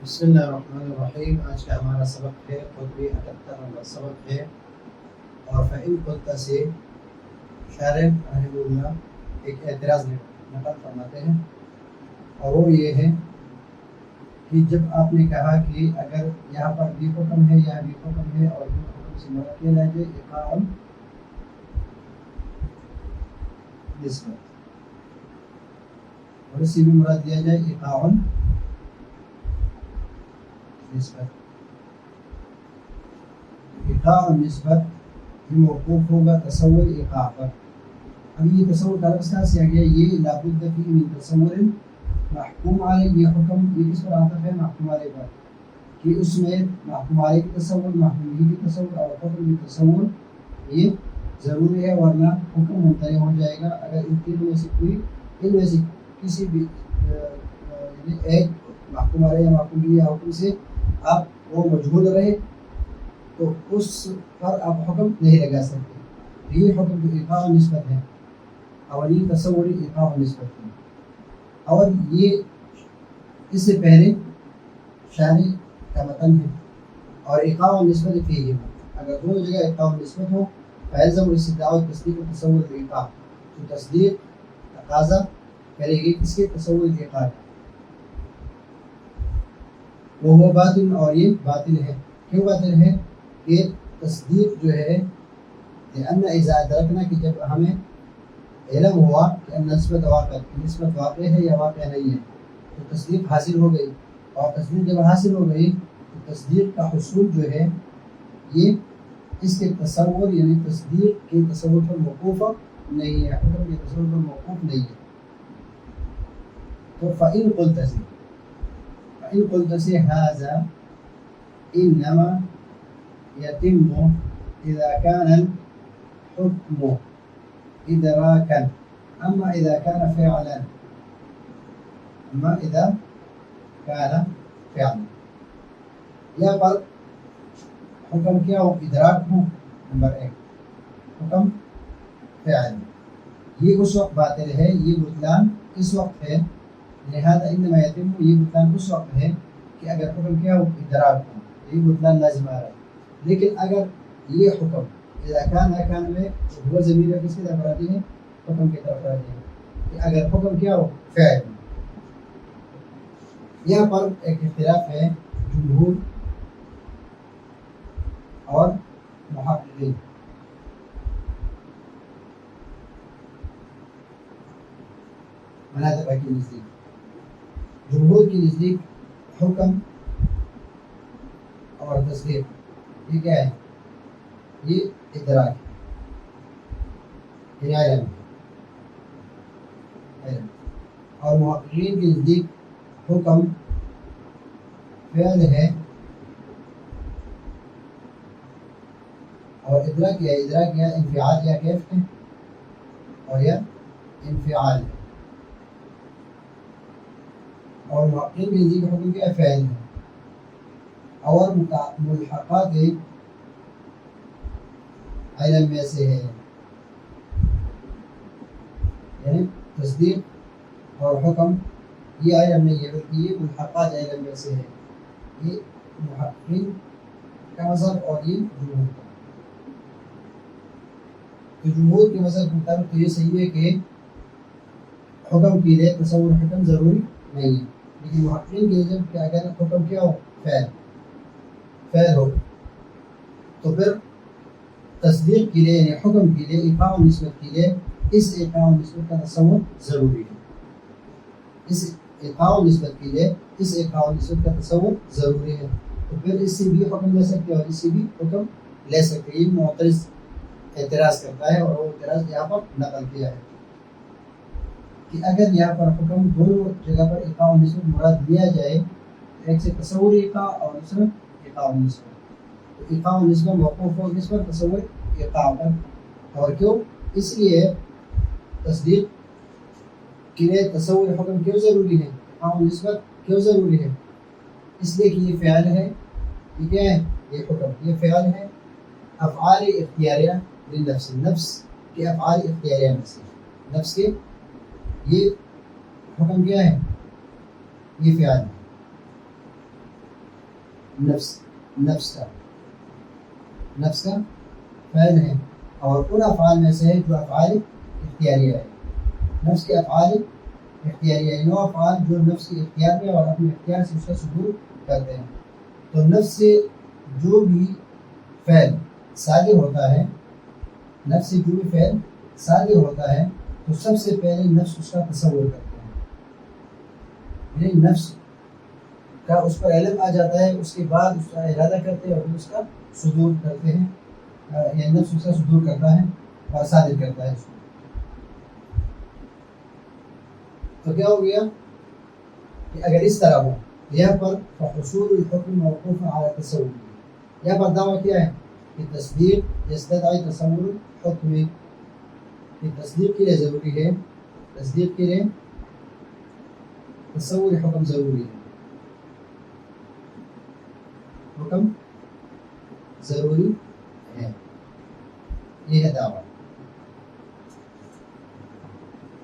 بسم اللہ الرحمن الرحیم۔ آج کا ہمارا سبق ہے قطبی 78 نمبر سبق ہے، اور فإن قلت سے شارح رحمہ اللہ ایک اعتراض نقل فرماتے ہیں، اور وہ یہ ہے کہ جب آپ نے کہا کہ اگر یہاں پر بھی حکم ہے یہاں بھی حکم ہے اور بھی حکم سے مراد کیا جائے اقاع نسبت، اور اسی بھی مراد دیا جائے اقاع نسبت۔ اقاع نسبت یہ موقوف ہوگا تصور اقاع پر۔ اب یہ تصور کا لفظ کہاں سے آ گیا؟ یہ لابد فی من تصور محکوم علیہ، یہ حکم یہ کس پر آتا ہے؟ محکوم علیہ پر، کہ اس میں محکوم علیہ کی تصور، محکوم کی تصور اور حکم کی تصور یہ ضروری ہے، ورنہ حکم ممتنع ہو جائے گا اگر ان تینوں میں سے کوئی ان میں سے کسی بھی ایک محکوم علیہ یا محکوم بھی یا حکم سے آپ وہ مجہول رہے تو اس پر آپ حکم نہیں لگا سکتے۔ یہ حکم جو اقاع نسبت ہے اور یہ تصور اقاع نسبت ہے، اور یہ اس سے پہلے شارح کا متن ہے، اور اقاع نسبت فیہ اگر دونوں جگہ اقاع نسبت ہو فیلزم استدعاء تصدیق و تصور الاقاع، تو تصدیق تقاضا کرے گی کس کے؟ تصور الاقاع کا۔ وہ باطل، اور یہ باطل ہے۔ کیوں باطل ہے؟ کہ تصدیق جو ہے لأن اذا ادرکنا، کہ جب ہمیں علم ہوا کہ نسبت واقع، نسبت واقع ہے یا واقع نہیں ہے، تو تصدیق حاصل ہو گئی، اور تصدیق جب حاصل ہو گئی تو تصدیق کا حصول جو ہے یہ اس کے تصور یعنی تصدیق کے تصور پر موقوف نہیں ہے، حکم کے تصور پر موقوف نہیں ہے۔ تو فإن قلت سے فإن قلت سے هذا إنما يتم إذا كان الحكم إدراكا، أما إذا كان فعلا یہاں پر حکم کیا ہو؟ ادراک ہو، نمبر ایک حکم فعل، یہ اس وقت باطل ہے، یہ بطلان اس وقت ہے، لہذا انما یتم، یہ بطلان اس وقت ہے کہ اگر حکم کیا ہو؟ ادراک ہو، یہ بطلان لازم آ رہا ہے۔ لیکن اگر یہ حکم اذا کان میں وہ ضمیر کس کی طرف راجع ہے؟ حکم کی طرف راجع ہے، کہ اگر حکم کیا ہو؟ فعل۔ یہاں پر ایک اختلاف ہے جمہور اور محققین۔ مناظرہ کی نزدیک، جمہور کی نزدیک حکم اور تصدیق یہ کیا ہے؟ یہ ادراک ہے، علم، اور محققین کی نزدیک حکم فعل ہے اور ادراک یا انفعال یا کیف ہے، اور یا انفعال ہے، اور محققین کی نزدیک حکم کیا فعل ہے، اور ملحقات علم میں سے ہے، یعنی تصدیق اور حکم یہ علم نہیں ہے بلکہ یہ ملحقات علم میں سے ہے۔ یہ محققین کا مذہب اور یہ جمہور کا۔ تو جمہور کے مذہب کے مطابق تو یہ صحیح ہے کہ حکم کے لیے تصور حکم ضروری نہیں ہے، لیکن محققین کے مذہب کہ اگر حکم کیا ہو؟ فعل ہو تو پھر تصدیق کے لیے یعنی حکم کے لیے اقاع نسبت کے لیے اس اقاع نسبت کا تصور ضروری ہے، اس اقاع نسبت کے لیے اس اقاع نسبت کا تصور ضروری ہے، تو پھر اس سے بھی حکم لے سکتے اور اس سے بھی حکم لے سکتے۔ یہ معترض اعتراض کرتا ہے، اور وہ اعتراض یہاں پر نقل کیا ہے کہ اگر یہاں پر حکم دونوں جگہ پر اقاع نسبت مراد لیا جائے، ایک سے تصور اقاع اور دوسرا اقاع نسبت، تو اقاع نسبت موقوف ہو کس پر؟ تصور اقاع پر۔ اور کیوں؟ اس لیے تصدیق کے لیے تصور حکم کیوں ضروری ہے؟ اقاع نسبت کیوں ضروری ہے؟ اس لیے کہ یہ فعل ہے، یہ کیا ہے؟ یہ حکم، یہ فعل ہے افعال اختیاریہ للنفس، نفس کے افعال اختیاریہ میں سے، نفس کے یہ حکم کیا ہے؟ یہ فعل ہے، نفس کا فعل ہے اور ان افعال میں سے ہے جو افعال اختیاریہ ہے. نفس کے افعال اختیاریہ ہے، وہ افعال جو نفس کے اختیار میں اور اپنے اختیار سے اس کا صدور کرتے ہیں. تو نفس سے جو بھی فعل صادر ہوتا ہے، نفس سے جو بھی فعل صادر ہوتا ہے تو سب سے پہلے نفس اس کا تصور کرتے ہیں، یعنی نفس کا اس پر علم آ جاتا ہے، اس کے بعد اس کا ارادہ کرتے ہیں اور پھر اس کا صدور کرتے ہیں، یعنی نفس اس کا صدور کرتا ہے اور صادر کرتا ہے اس کو. تو کیا ہو گیا کہ اگر اس طرح ہو یہاں پر فحصول الحکم موقوف على تصور، یہاں پر دعویٰ کیا ہے کہ تصدیق یستدعی تصور الحکم، کہ تصدیق کے لیے ضروری ہے، تصدیق کے لیے تصور حکم ضروری ہے، حکم ضروری ہے. یہ ہے دعویٰ.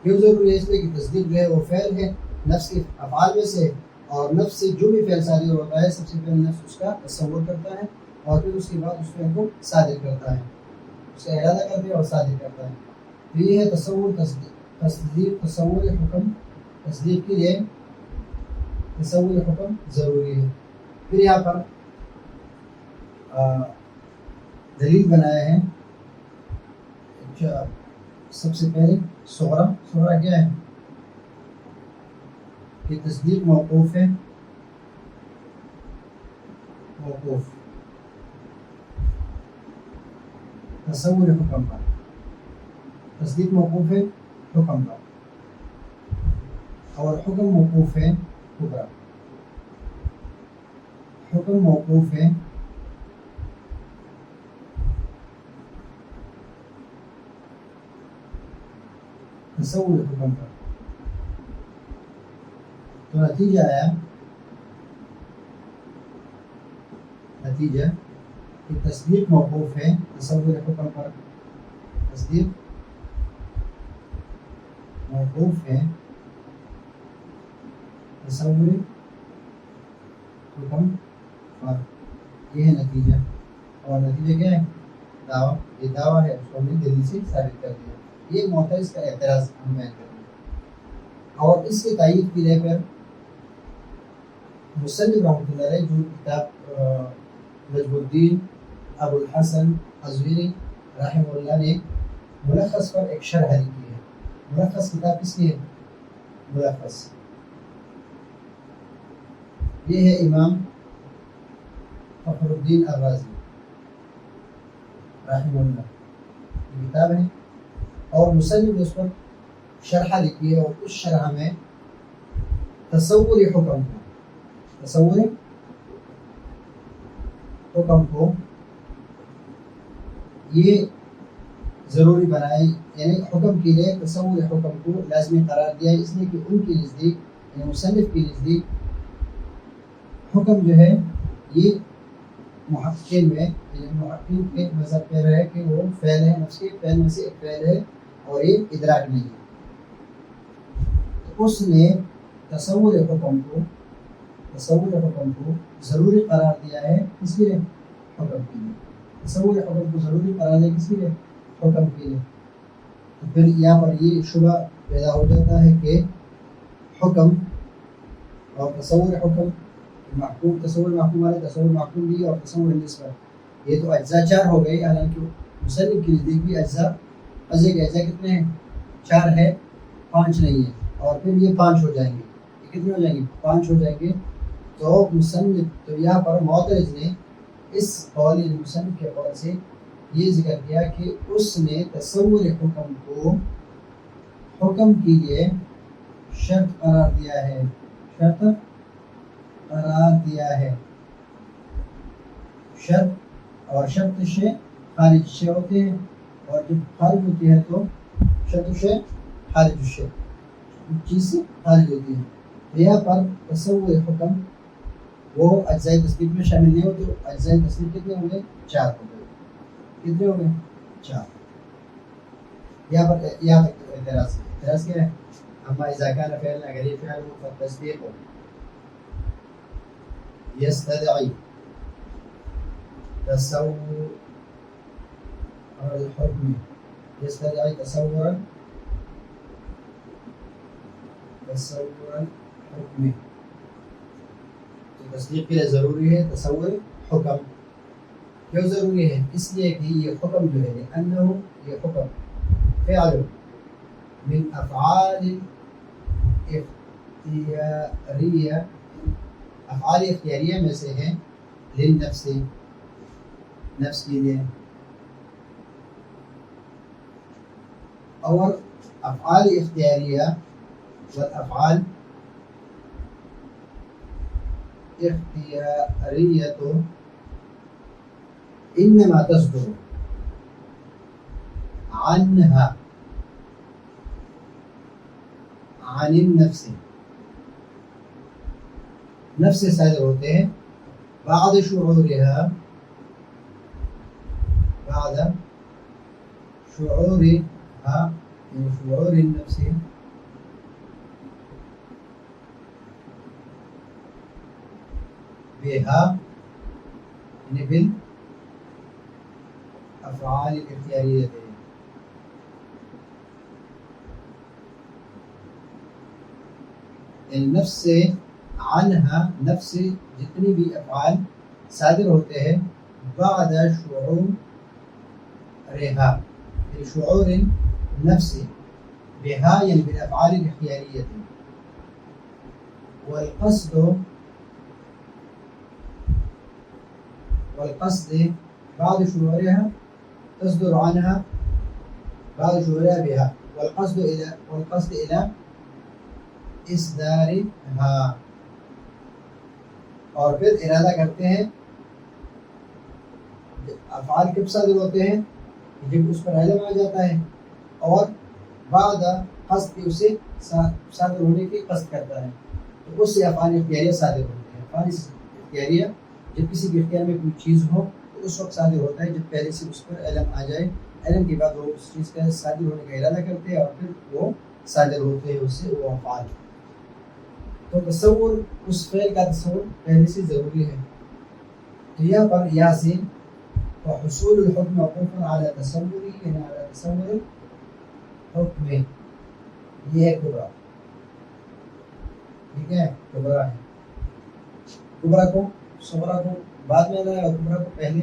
کیوں ضروری ہے؟ اس لیے کہ تصدیق جو ہے وہ فعل ہے نفس کے افعال میں سے، اور نفس سے جو بھی فعل صادر ہوتا ہے سب سے پہلے نفس اس کا تصور کرتا ہے اور پھر اس کے بعد اس فعل کو صادر کرتا ہے، اس کا ارادہ کرتا ہے اور صادر کرتا ہے. تو یہ ہے تصور. تصدیق تصور حکم، تصدیق کے لیے تصور حکم ضروری ہے. پھر یہاں پر دلیل بنایا ہے. سب سے پہلے صغرا کیا ہے کہ تصدیق موقوف ہے، موقوف تصور حکم پر، تصدیق موقوف ہے حکم پر، اور حکم موقوف ہے کبرا. حکم موقوف ہے تصور حکم پر. تو نتیجہ آیا، نتیجہ کہ تصدیق موقوف ہے تصور حکم پر، تصدیق موقوف ہے تصور حکم پر. یہ ہے نتیجہ. اور نتیجہ کیا ہے؟ دعویٰ. یہ دعویٰ ہے اس کو ہم نے دلیل سے ثابت کر دیا. یہ معترض کا اعتراض ہم بیان کریں گے. اور اس کے تائید کے لیے پھر مصنف رحمۃ اللہ علیہ جو کتاب نجم الدین ابو الحسن ازویری رحمہ اللہ نے ملخص پر ایک شرح لکھی ہے. ملخص کتاب کس کی ہے؟ ملخص یہ ہے امام فخر الدین الرازی رحمہ اللہ کی کتاب ہے، اور مصنف نے اس پر شرح لکھی ہے، اور اس شرح میں تصور حکم کو، تصور حکم کو یہ ضروری بنائے، یعنی حکم کے لیے تصور حکم کو لازمی قرار دیا ہے، اس لیے کہ ان کی نزدیک یعنی مصنف کی نزدیک حکم جو ہے یہ محققین میں یعنی محققین کے مذہب پہ رہے کہ وہ فعل ہے، نفس کے فعل میں سے ایک فعل ہے اور یہ ادراک نہیں ہے. تو اس نے تصور حکم کو ضروری قرار دیا ہے کس لیے؟ حکم کے لیے. تصور حکم کو ضروری قرار دیا کس لیے؟ حکم کے لیے. تو پھر یہاں پر یہ شبہ پیدا ہو جاتا ہے کہ حکم اور تصور حکم، محکوم تصور محکوم علیہ، تصور محکوم بھی اور تصور نسبت، یہ تو اجزاء 4 ہو گئی. حالانکہ مصنف کی نزدیک بھی اجزاء کے اجزاء کتنے ہیں؟ 4 ہے، 5 نہیں ہے. اور پھر یہ 5 ہو جائیں گے. یہ کتنے ہو جائیں گے؟ 5 ہو جائیں گے. تو مصنف تو یہاں پر معترض نے اس قول مصنف کے قول سے یہ ذکر کیا کہ اس نے تصور حکم کو حکم کے لیے شرط قرار دیا ہے، شرط قرار دیا ہے. شرط اور شرط شے خارج شے ہوتے ہیں، اور جب خارج ہوتی ہے تو شرط شے خارج شے چیز سے خارج ہوتی ہے. یہاں پر تصور حکم وہ اجزاء تصدیق میں شامل نہیں ہوتے. اجزاء تصدیق کتنے ہوں گے؟ 4 ہو گئے. کتنے ہو گئے؟ 4. یہاں تک اعتراض کیا ہے؟ اما اذا كان فعلا، اگر یہ فعل ہو فالتصدیق یستدعی تصور الحكم يستدعي تصورا الحكم. تو تصدیق کے لیے ضروری ہے تصور حکم. کیوں ضروری ہے؟ اس لیے کہ یہ حکم جو ہے لأنه یہ حکم فعل من افعال اختیاریہ افعال اختیاریہ میں سے ہے للنفس نفس کے لیے. اور افعال اختیاریہ والافعال اختیاریہ انما تصدر عنها عن النفس نفس سے صادر ہوتے ہیں بعد شعورها من شعور النفس بها یعنی بالافعال الاختیاریہ. نفس سے عنہا نفس سے جتنی بھی افعال صادر ہوتے ہیں بعد شعورها یعنی شعور نفس بها یعنی بالافعال الاختیاریہ. والقصد بعد شعورها تصدر عنها بعد شعورها بها والقصد الى اصدارها. اور پھر ارادہ کرتے ہیں افعال کب صادر ہوتے ہیں جب اس پر علم آ جاتا ہے اور بعد قصد کے اسے صادر ہونے کی قصد کرتا ہے تو اس سے افعال اختیاریہ صادر ہوتے ہیں. افعال اختیاریہ جب کسی کے اختیار میں کوئی چیز ہو تو اس وقت صادر ہوتا ہے جب پہلے سے اس پر علم آ جائے. علم کے بعد وہ اس چیز کا صادر ہونے کا ارادہ کرتے ہیں اور پھر وہ صادر ہوتے ہیں اس سے وہ افعال. تو تصور اس فعل کا تصور پہلے سے ضروری ہے. تو یہاں پر یاسین وحصول الحکم موقوف علی تصوری یعنی علی تصور الحکم یہ ہے کبرا. ٹھیک ہے کبرا ہے. کبرا کو صغرا کو بعد میں لایا اور کبرا کو پہلے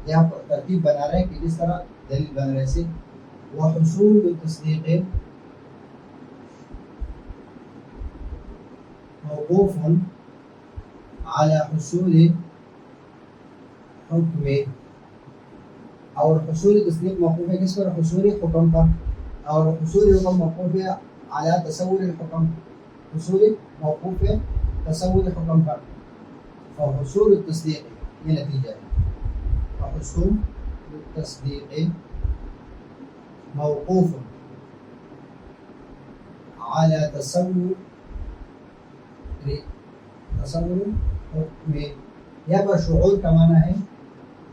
یہاں پر ترتیب بنا رہے ہیں کہ جس طرح دلیل بن رہے سے. وحصول التصدیق موقوف على حصول حکم اور حصول تصدیق موقوف ہے کس پر؟ حصول حکم پر. اور حصول حکم موقوف ہے على تصور الحکم حصول موقوف ہے تصور حکم پر. فحصول التصدیق یہ نتیجہ ہے. فحصول التصدیق موقوف على تصور حکم. یہاں پر شعور کا معنی ہے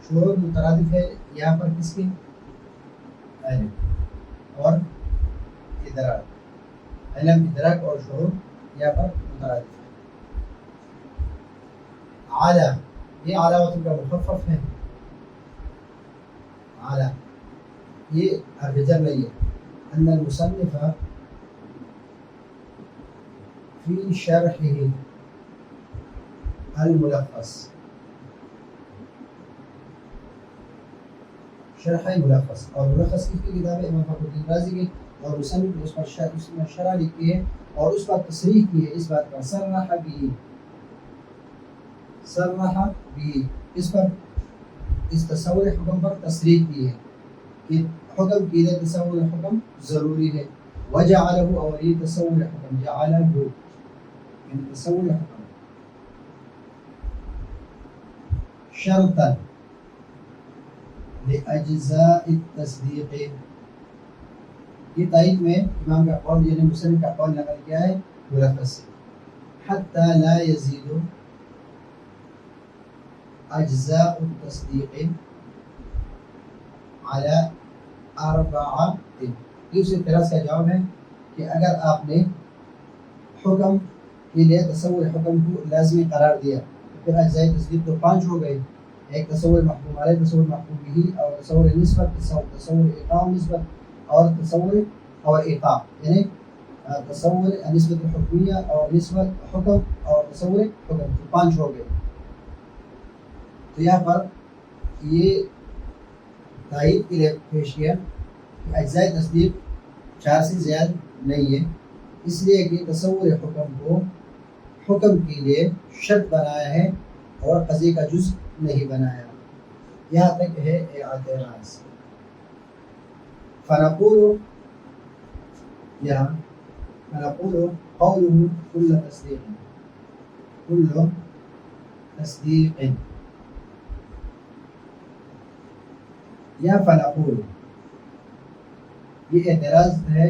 شعور مترادف ہے یہاں پر کس کے؟ علم اور ادراک. علم ادراک اور شعور یہاں پر مترادف ہے. اعلیٰ یہ علامت کا مخفف ہے. اعلیٰ یہ حرف جر نہیں ہے. ان المصنف فی شرحه الملخص شرح ملخص اور ملخص کی کتاب ہے امام فخر الدین رازی کی اور مصنف نے اس پر شرح لکھی ہے اور اس پر تصریح کی ہے اس بات پر صرح بھی اس پر اس تصور حکم پر تصریح کی ہے کہ حکم کے لیے تصور حکم ضروری ہے. وجعلہ اور یہ تصور حکم جعلہ یعنی تصور حکم شرطا لأجزاء التصدیق. یہ تائید میں امام کا قول یعنی مصنف کا قول نقل کیا ہے ملخص سے. حتی لا یزید اجزاء التصدیق على اربعہ. اس اعتراض کا جواب ہے کہ اگر آپ نے حکم کے لیے تصور حکم کو لازمی قرار دیا تو پھر اجزاء تصدیق تو 5 ہو گئے ایک تصور محکوم علیہ، تصور محکوم بھی، اور تصور نسبت، تصور ایقاع نسبت، اور تصور اور ایقاع، یعنی تصور نسبت حکمیہ اور نسبت حکم اور تصور حکم، تو 5 ہو گئے. تو یہاں پر یہ تائید کے لیے پیش کیا کہ اجزائے تصدیق 4 سے زیادہ نہیں ہے، اس لیے کہ تصور حکم کو حکم کے لیے شرط بنایا ہے اور قضیے کا جز نہیں بنایا. یہاں تک ہے اعتراض. فنقول یہاں فنقول قوله كل تصدیق یا فنقول، یہ اعتراض ہے،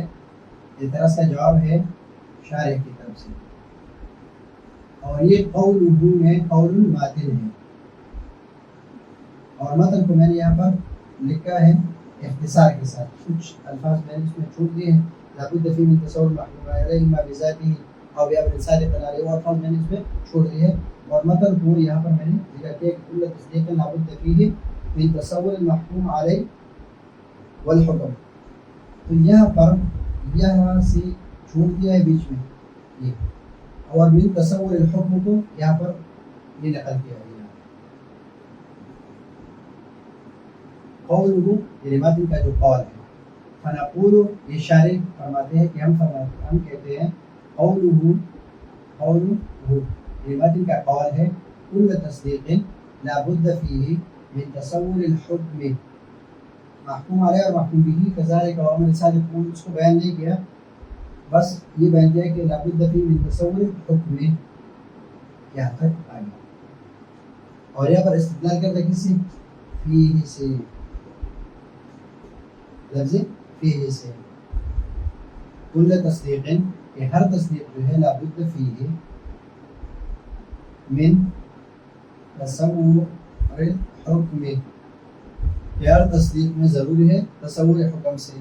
اعتراض کا جواب ہے شارح کی طرف سے، اور یہ قولہ میں قول ماتن ہے، اور متن کو میں نے یہاں پر لکھا ہے اختصار کے ساتھ. کچھ الفاظ میں نے اس میں چھوٹ دیے ہیں، لابد فی من تصور محکوم علیہ ما بذاتہ او بامر صادق علیہ، وہ الفاظ میں نے اس میں چھوڑ دیے ہیں، اور متن کو یہاں پر میں نے ذکر کیا کہ کل تصدیق لابد فیہ من تصور المحکوم علیہ والحکم. تو یہاں پر یہاں سے چھوٹ دیا ہے بیچ میں یہ، اور من تصور الحکم کو یہاں پر یہ نقل کیا ہے. قولہ یعنی متن کا جو قول ہے، فنقول یہ شارح فرماتے ہیں کہ ہم کہتے ہیں قولہ یہ متن کا قول ہے کل تصدیق لا بد فیہ من تصور الحکم، محکوم علیہ اور محکوم بھی کذالک وامر صادق، اس کو بیان نہیں کیا، بس یہ بیان کیا کہ لا بد فیہ من تصور الحکم. یہاں تک آ گیا، اور یہاں پر استدلال کرتا ہے کس سے؟ فیہ سے، لفظ فیہ سے. کل تصدیق کہ ہر تصدیق جو ہے لابد فیہ من تصور الحکم، کہ ہر تصدیق میں ضروری ہے تصور حکم سے.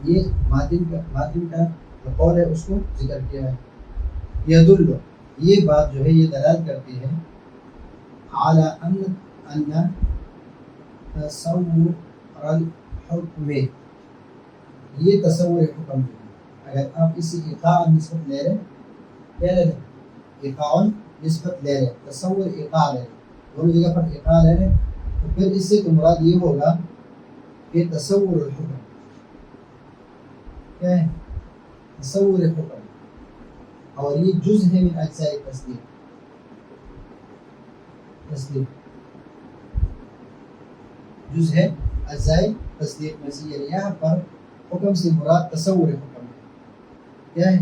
یہ ماتن کا جو قول ہے اس کو ذکر کیا ہے. یدل، یہ بات جو ہے یہ دلالت کرتی ہے علی ان تصور الحکم، یہ تصور حکم ہے. اگر آپ اسی ایقاع نسبت لے رہے، کیا لے رہے؟ ایقاع نسبت لے رہے، تصور ایقاع لے رہے، دونوں جگہ پر ایقاع لے رہے، تو پھر اس سے تو مراد یہ ہوگا کہ تصور الحکم کیا ہے؟ تصور حکم، اور یہ جز ہے من اجزاء تصدیق جز ہے اجزاء تصدیق میں سے. یعنی یہاں پر حکم سے مراد تصور حکم ہے. کیا ہے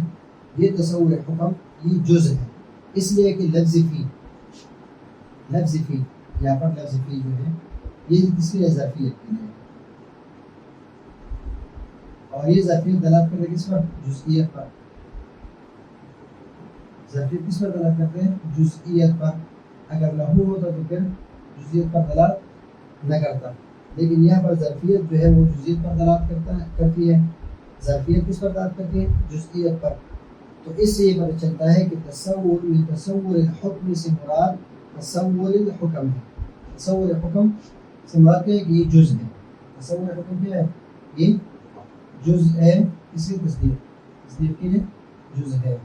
یہ تصور حکم؟ یہ جز ہے، اس لیے کہ لفظ فی یہاں پر لفظ فی جو ہے یہ کس کی ظرفیت کی ہے، اور یہ ظرفیت دلالت کرتے ہیں کس پر؟ جزئیت پر. ظرفیت کس پر دلالت کرتے ہیں؟ جزئیت پر. اگر لہو ہوتا تو پھر جزئیت پر دلالت نہ کرتا، لیکن یہاں پر ظرفیت جو ہے وہ جزئیت پر دلالت کرتی ہے. ظرفیت کس پر دلالت کرتی ہے؟ جزئیت پر. تو اس سے یہ پتہ چلتا ہے کہ تصور الحکم سے مراد تصور الحکم ہے. تصور حکم سے مراد کیا ہے کہ یہ جز ہے. تصور حکم کیا ہے؟ یہ جز ہے. اس کی تصدیق کے لیے جز ہے،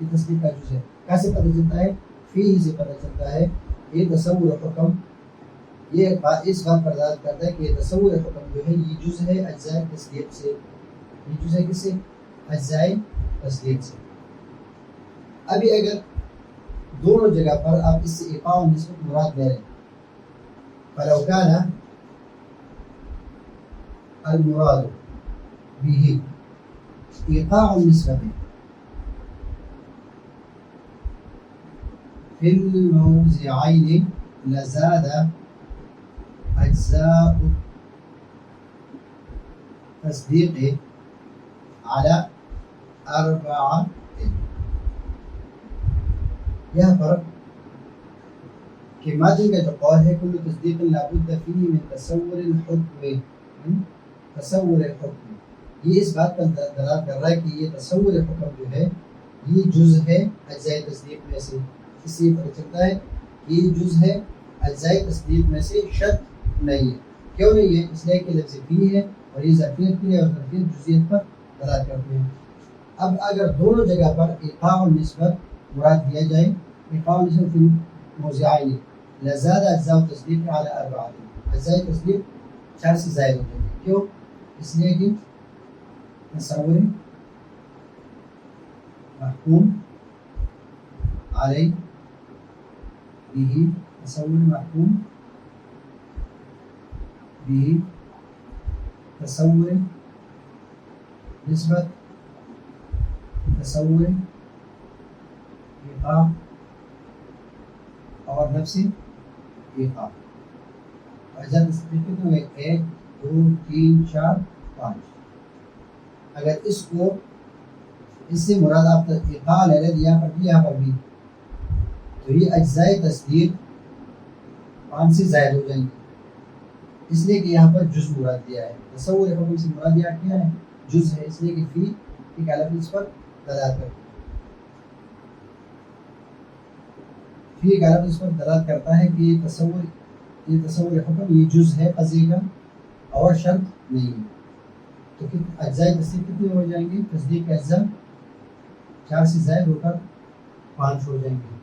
یہ تصدیق کا جز ہے. کیسے پتہ چلتا ہے؟ فی سے پتہ چلتا ہے. یہ تصور حکم یہ اس بات پر دلالت کرتا ہے کہ یہ تصور حکم جو ہے یہ جز ہے اجزاء تصدیق سے. یہ جز ہے کس سے؟ اجزاء تصدیق سے. ابھی اگر دونوں جگہ پر آپ اس سے ایقاع و نسبت مراد لے رہے ہیں، فلو کان المراد به ایقاع النسبت فی الموضعین لزاد اجزاء تصدیق على 4. یہاں پر کہ ماضی کا جو قول ہے کل تصدیق لابد فیہ من تصور الحکم، یہ اس بات پر دلالت کر رہا ہے کہ یہ تصور حکم جو ہے یہ جز ہے اجزاء تصدیق میں سے. اس سے پتہ چلتا ہے کہ یہ جز ہے اجزائے تصدیق میں سے شرط نہیں ہے. کیوں نہیں ہے؟ اس لیے کہ لفظ فی ہے اور یہ ظرفیت کی ہے اور ظرفیت جزئیت پر دلالت کرتے ہیں. اب اگر دونوں جگہ پر ایقاع و نسبت مراد دیا جائے، ایقاع و نسبت فی موضعین لزاد اجزاء تصدیق علی اربعہ، اجزائے تصدیق 4 سے زائد ہو جائیں گے. کیوں؟ اس لیے کہ تصور محکوم علیہ بھی، تصور محکوم بھی، تصور نسبت، تصور ایقاع اور نفس ایقاع. اجزاء تصدیق کتنے ہوئے؟ 1 2 3 4 5. اگر اس کو اس سے مراد آپ ایقاع لے لیں یہاں پر بھی تو یہ اجزائے تصدیق 5 سے زائد ہو جائیں گے، اس لیے کہ یہاں پر جز مراد دیا ہے. تصور حکم سے مراد دیا کیا ہے؟ جز ہے، اس لیے کہ فی ایک علامت اس پر دلالت کرتا ہے، فی ایک علامت اس پر دلالت کرتا ہے کہ یہ تصور حکم یہ جز ہے قضیے کا اور شرط نہیں ہے. تو اجزائے تصدیق کتنے ہو جائیں گے؟ تصدیق کے اجزاء 4 سے زائد ہو کر 5 ہو جائیں گے.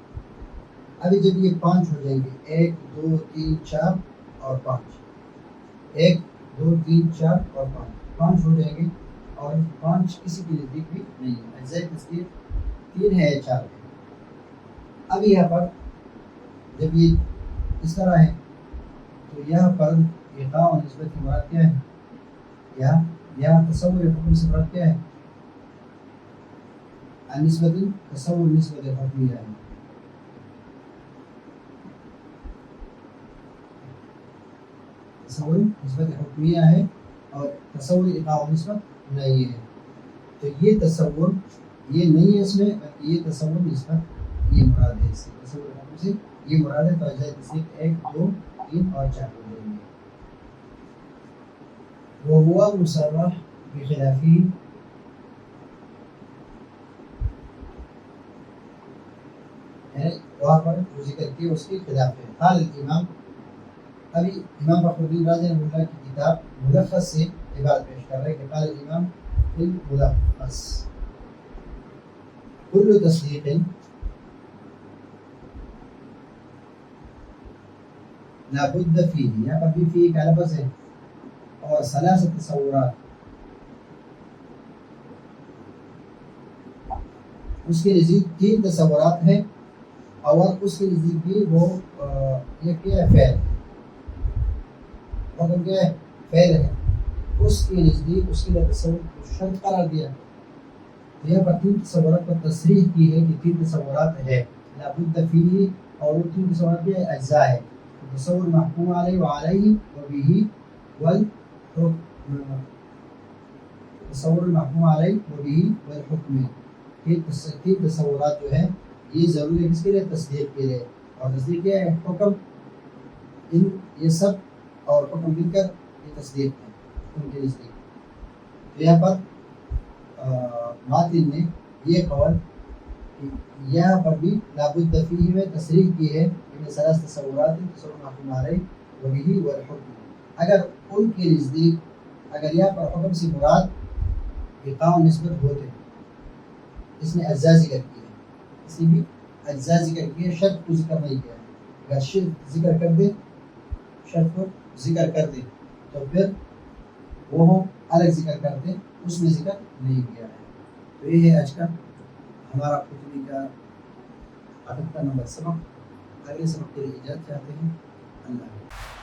ابھی جب یہ 5 ہو جائیں گے، 1 2 3 4 اور 5، 1 2 3 4 اور 5 ہو جائیں گے، اور 5 کسی کے نزدیک بھی نہیں ہے. اجزائے تصدیق 3 ہے یا 4 ہے. اب یہاں پر جب یہ اس طرح ہے تو یہاں پر ایقاع و نسبت کی مراد کیا ہے؟ یہاں تصور حکم سے مراد کیا ہے؟ نسبت تصور نسبت حکمیہ ہے. تصور نسبت حکمیہ ہے اور تصور ایقاع و نسبت نہیں ہے. تو یہ تصور یہ نہیں ہے اس میں، بلکہ یہ تصور نسبت یہ مراد ہے. اس سے تصور حکم سے یہ مراد ہے. تو اجزائے تصدیق 1 2 3 اور 4 ہو جائیں گے. وہوا مصرح بخلافی، وہاں پر جو ذکر کیا اس کے خلاف ہے. قال الامام، ابھی امام فخر الدین رازی رحمۃ اللہ کی کتاب ملخص سے عبارت پیش کر رہے ہیں کہ قال الامام الملخص کل تصدیق لابد فیہ، یہاں پر بھی فی کا لفظ ہے، اور ثلاث تصورات، اس کے نزدیک 3 تصورات ہیں، اور اس کے نزدیک بھی وہ یہ کیا ہے؟ فعل. حکم کیا ہے؟ فعل ہے. اس کے نزدیک اس کے لیے تصور شرط قرار دیا. یہاں پر 3 تصورات پر تصریح کی ہے کہ 3 تصورات ہے لابد فیہ، اور وہ 3 تصورات کے اجزاء ہے. تصور محکوم علیہ وعلیہ وبہ والحکم، تصور محکوم علیہ وبہ والحکم. یہ 3 تصورات جو ہے یہ ضروری ہے کس کے لیے؟ تصدیق کے لیے. اور تصدیق کیا ہے؟ حکم. یہ سب اور حکم مل کر یہ تصدیق ہے ان کے نزدیک. تو یہاں پر ماتن نے یہ قول یہاں پر بھی لابد فیہ میں تصریح کی ہے کہ ثلاث تصورات تصور محکوم علیہ وبہ والحکم. اگر ان کے نزدیک اگر یہاں پر حکم سے مراد ایقاع و نسبت ہوتے، اس نے اجزاء ذکر کی ہے، اس نے بھی اجزاء ذکر کی ہے، شرط کو ذکر نہیں کیا ہے. اگر شرط ذکر کر دے، شرط کو ذکر کر دے تو پھر وہ الگ ذکر کرتے، اس میں ذکر نہیں کیا ہے. تو یہ ہے آج کا ہمارا قرطبی کا 78 نمبر سبق. اگلے سبق کے لیے اجازت چاہتے ہیں. اللہ حافظ.